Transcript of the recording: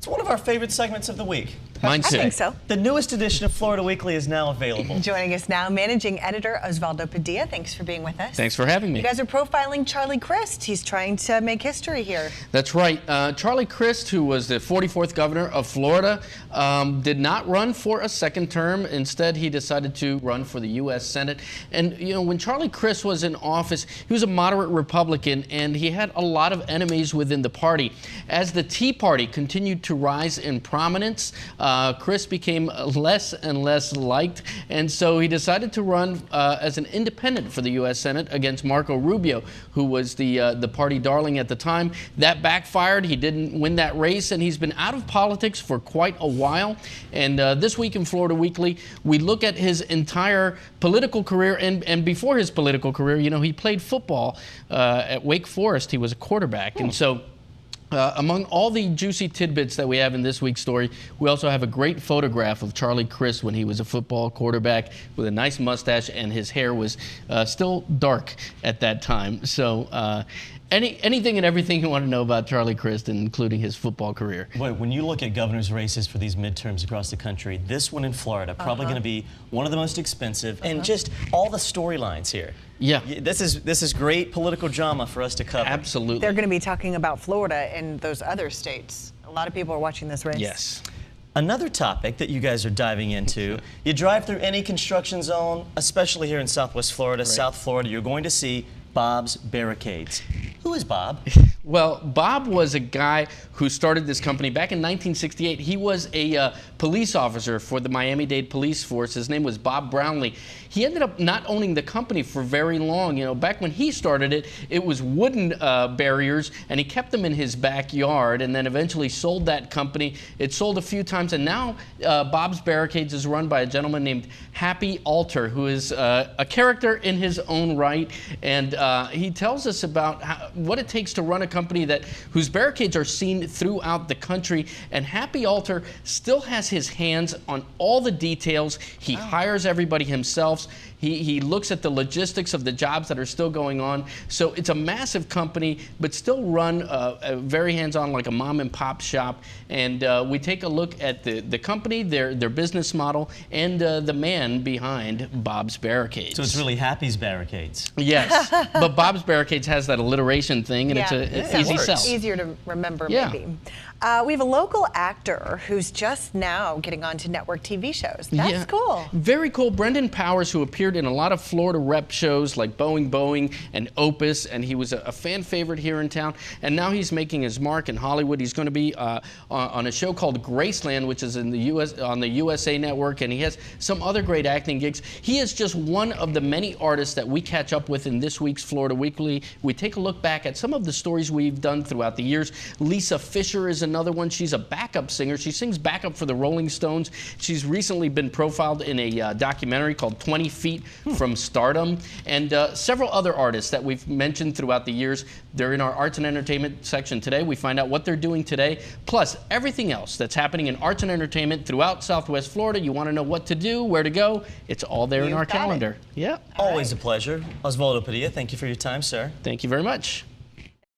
It's one of our favorite segments of the week. Mine too. I think so. The newest edition of Florida Weekly is now available. Joining us now, managing editor Osvaldo Padilla. Thanks for being with us. Thanks for having me. You guys are profiling Charlie Crist. He's trying to make history here. That's right. Charlie Crist, who was the 44th governor of Florida, did not run for a second term. Instead, he decided to run for the U.S. Senate. And, you know, when Charlie Crist was in office, he was a moderate Republican, and he had a lot of enemies within the party. As the Tea Party continued to rise in prominence, Crist became less and less liked, and so he decided to run as an independent for the U.S. Senate against Marco Rubio, who was the party darling at the time. That backfired. He didn't win that race, and he's been out of politics for quite a while. And this week in Florida Weekly, we look at his entire political career, and before his political career, you know, he played football at Wake Forest. He was a quarterback, and so among all the juicy tidbits that we have in this week's story, we also have a great photograph of Charlie Crist when he was a football quarterback with a nice mustache, and his hair was still dark at that time. So anything and everything you want to know about Charlie Crist, including his football career. Boy, when you look at governor's races for these midterms across the country, this one in Florida probably going to be one of the most expensive, and just all the storylines here. Yeah. This is great political drama for us to cover. Absolutely. They're going to be talking about Florida and those other states. A lot of people are watching this race. Yes. Another topic that you guys are diving into, you drive through any construction zone, especially here in Southwest Florida, Right. South Florida, you're going to see Bob's Barricades. Who is Bob? Well, Bob was a guy who started this company back in 1968. He was a police officer for the Miami-Dade Police Force. His name was Bob Brownlee. He ended up not owning the company for very long. You know, back when he started it, it was wooden barriers, and he kept them in his backyard, and then eventually sold that company. It sold a few times, and now Bob's Barricades is run by a gentleman named Happy Alter, who is a character in his own right, and he tells us about what it takes to run a company whose barricades are seen throughout the country. And Happy Alter still has his hands on all the details. He hires everybody himself. He looks at the logistics of the jobs that are still going on. So it's a massive company, but still run very hands-on, like a mom and pop shop. And we take a look at the company, their business model, and the man behind Bob's Barricades. So it's really Happy's Barricades. Yes, but Bob's Barricades has that alliteration thing, and it's an easy works. sell. Easier to remember, Yeah. maybe. We have a local actor who's just now getting onto network TV shows. That's cool. Very cool. Brendan Powers, who appeared in a lot of Florida rep shows like Boeing and Opus, and he was a fan favorite here in town. And now he's making his mark in Hollywood. He's going to be on a show called Graceland, which is in the on the USA Network, and he has some other great acting gigs. He is just one of the many artists that we catch up with in this week's Florida Weekly. We take a look back at some of the stories we've done throughout the years. Lisa Fisher is another one. She's a backup singer. She sings backup for the Rolling Stones. She's recently been profiled in a documentary called 20 Feet from Stardom, and several other artists that we've mentioned throughout the years. They're in our arts and entertainment section today. We find out what they're doing today, plus everything else that's happening in arts and entertainment throughout Southwest Florida. You want to know what to do, where to go, it's all there in our calendar. Yeah. Always a pleasure. Osvaldo Padilla, thank you for your time, sir. Thank you very much.